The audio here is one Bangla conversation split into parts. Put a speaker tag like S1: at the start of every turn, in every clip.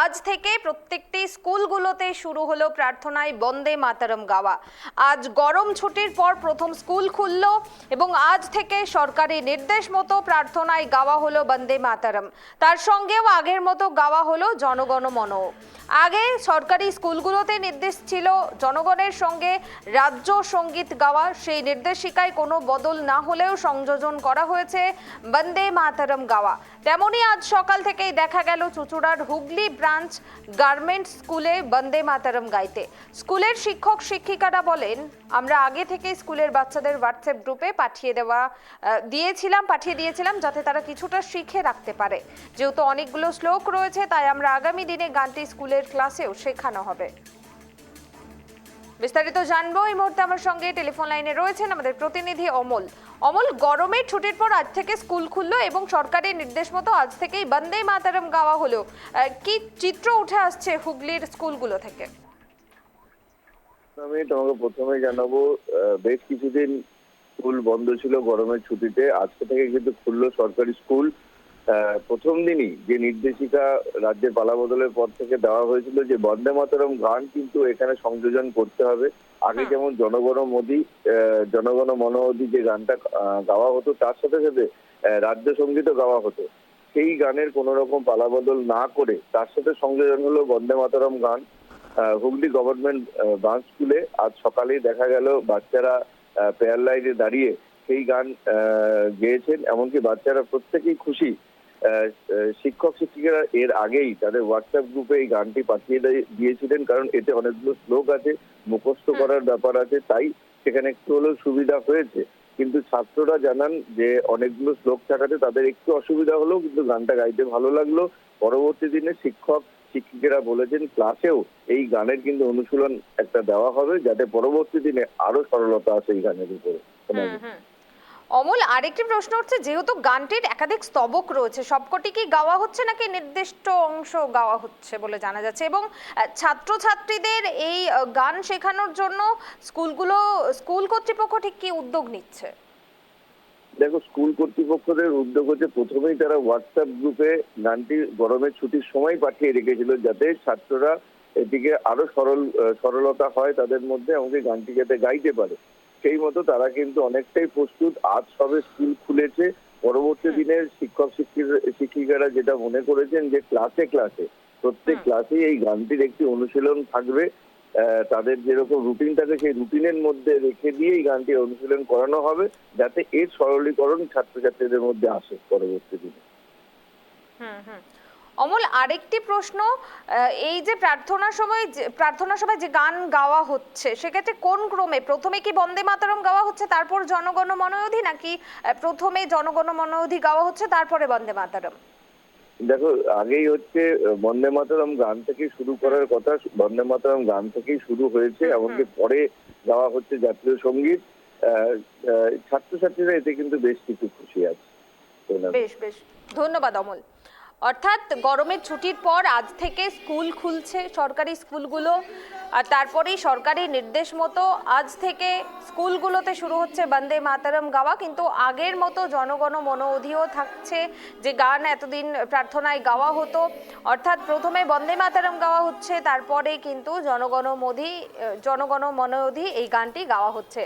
S1: আজ থেকে প্রত্যেকটি স্কুলগুলোতে শুরু হলো প্রার্থনায় বন্দে মাতরম গাওয়া। আজ গরম ছুটির পর প্রথম স্কুল খুললো এবং আজ থেকে সরকারি নির্দেশ মতো প্রার্থনায় গাওয়া হলো বন্দে মাতরম। তার সঙ্গেও আগের মতো গাওয়া হলো জনগণ মন। আগে সরকারি স্কুলগুলোতে নির্দেশ ছিল জনগণের সঙ্গে রাজ্য সঙ্গীত গাওয়া, সেই নির্দেশিকায় কোনো বদল না হলেও সংযোজন করা হয়েছে বন্দে মাতরম গাওয়া। তেমনি আজ সকাল থেকেই দেখা গেল চুঁচুড়ার হুগলি ব্রাঞ্চ গার্মেন্টস স্কুলে বন্দে মাতরম গাইতে। স্কুলের শিক্ষক শিক্ষিকারা বলেন, আমরা আগে থেকে স্কুলের বাচ্চাদের হোয়াটসঅ্যাপ গ্রুপে পাঠিয়ে দিয়েছিলাম যাতে তারা কিছুটা শিখে রাখতে পারে। যেহেতু অনেকগুলো শ্লোক রয়েছে, তাই আমরা আগামী দিনে গানটি স্কুলের ক্লাসেও শেখানো হবে। বিস্তারিত জানবো এই মুহূর্তে আমার সঙ্গে টেলিফোন লাইনে রয়েছেন আমাদের প্রতিনিধি অমল। অমল, গরমের ছুটির পর আজ থেকে স্কুল খুললো এবং সরকারি নির্দেশ মতো আজ থেকেই বন্দে মাতরম গাওয়া হলো। কি চিত্র উঠে আসছে হুগলির স্কুলগুলো থেকে?
S2: আমি তোমাকে প্রথমে জানাবো, বেশ কিছুদিন স্কুল বন্ধ ছিল গরমের ছুটিতে। আজকে থেকে কিন্তু খুললো সরকারি স্কুল। প্রথম দিনই যে নির্দেশিকা রাজ্যের পালাবদলের পর থেকে দেওয়া হয়েছিল যে বন্দে মাতরম গান কিন্তু এখানে সংযোজন করতে হবে। আগে যেমন জনগণ মন অধি যে গানটা গাওয়া হতো, তার সাথে সাথে রাজ্য সঙ্গীতও গাওয়া হতো। সেই গানের কোনো রকম পালাবদল না করে তার সাথে সংযোজন হলো বন্দে মাতরম গান। হুগলি গভর্নমেন্ট ব্রাঞ্চ স্কুলে আজ সকালেই দেখা গেল বাচ্চারা প্রেয়ার লাইনে দাঁড়িয়ে সেই গান গেয়েছেন। এমনকি বাচ্চারা প্রত্যেকেই খুশি। শিক্ষক শিক্ষিকারা এর আগেই তাদের হোয়াটসঅ্যাপ গ্রুপে এই গানটি পাঠিয়ে দিয়েছিলেন, কারণ এতে অনেকগুলো শ্লোক আছে, মুখস্থ করার ব্যাপার আছে, তাই সেখানে একটু হলেও সুবিধা হয়েছে। কিন্তু ছাত্ররা জানান যে অনেকগুলো শ্লোক থাকাতে তাদের একটু অসুবিধা হলেও কিন্তু গানটা গাইতে ভালো লাগলো। পরবর্তী দিনে শিক্ষক শিক্ষিকারা বলেছেন ক্লাসেও এই গানের কিন্তু অনুশীলন একটা দেওয়া হবে, যাতে পরবর্তী দিনে আরো সরলতা আসে এই গানের উপরে।
S1: অমল, আরেকটি প্রশ্ন হচ্ছে, যেহেতু গানটির একাধিক স্তবক রয়েছে, সবকটি কি গাওয়া হচ্ছে নাকি নির্দিষ্ট অংশ গাওয়া হচ্ছে বলে জানা যাচ্ছে? এবং ছাত্রছাত্রীদের এই গান শেখানোর জন্য স্কুল কর্তৃপক্ষ ঠিক কি উদ্যোগ নিচ্ছে?
S2: দেখো, স্কুল কর্তৃপক্ষদের উদ্যোগ হচ্ছে, প্রথমেই তারা হোয়াটসঅ্যাপ গ্রুপে গানটি গরমের ছুটির সময় পাঠিয়ে রেখেছিল, যাতে ছাত্ররা এদিকে আরো সরলতা হয় তাদের মধ্যে, এমনকি গানটি যাতে গাইতে পারে। সেই মতো তারা কিন্তু অনেকটাই প্রস্তুত। আজ সবে স্কুল খুলেছে। পরবর্তী দিনের শিক্ষক শিক্ষিকারা যেটা মনে করেছেন যে ক্লাসে প্রত্যেক ক্লাসেই এই গানটির একটি অনুশীলন থাকবে। তাদের যেরকম রুটিন থাকে সেই রুটিনের মধ্যে রেখে দিয়ে এই গানটি অনুশীলন করানো হবে, যাতে এর সরলীকরণ ছাত্রছাত্রীদের মধ্যে আসে পরবর্তী দিনে।
S1: অমল, আরেকটি প্রশ্ন, এই যে প্রার্থনা সভায় যে গান গাওয়া হচ্ছে, সেক্ষেত্রে কোন ক্রমে? প্রথমে কি বন্দে মাতরম গাওয়া হচ্ছে তারপর জনগণ মন অধি, নাকি প্রথমে জনগণ মন অধি গাওয়া হচ্ছে তারপরে বন্দে মাতরম?
S2: দেখো, আগেই হচ্ছে বন্দে মাতরম গান থেকে শুরু করার কথা। বন্দে মাতরম গান থেকেই শুরু হয়েছে, এমনকি পরে গাওয়া হচ্ছে জাতীয় সঙ্গীত। ছাত্রছাত্রীরা এতে কিন্তু বেশ কিছু খুশি আছে।
S1: বেশ ধন্যবাদ অমল। অর্থাৎ গরমের ছুটির পর আজ থেকে স্কুল খুলছে সরকারি স্কুলগুলো, আর তারপরেই সরকারি নির্দেশ মতো আজ থেকে স্কুলগুলোতে শুরু হচ্ছে বন্দে মাতরম গাওয়া। কিন্তু আগের মতো জনগণ মন অধিও থাকছে, যে গান এতদিন প্রার্থনায় গাওয়া হতো, অর্থাৎ প্রথমে বন্দে মাতরম গাওয়া হচ্ছে, তারপরে কিন্তু জনগণ মন অধি এই গানটি গাওয়া হচ্ছে।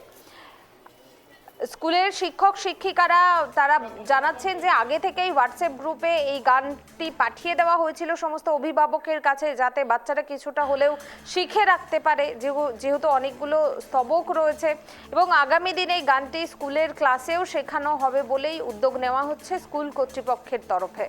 S1: স্কুলের শিক্ষক শিক্ষিকারা তারা জানাচ্ছেন যে আগে থেকেই হোয়াটসঅ্যাপ গ্রুপে এই গানটি পাঠিয়ে দেওয়া হয়েছিল সমস্ত অভিভাবকের কাছে, যাতে বাচ্চারা কিছুটা হলেও শিখে রাখতে পারে, যেহেতু অনেকগুলো স্তবক রয়েছে। এবং আগামী দিনে এই গানটি স্কুলের ক্লাসেও শেখানো হবে বলেই উদ্যোগ নেওয়া হচ্ছে স্কুল কর্তৃপক্ষের তরফে।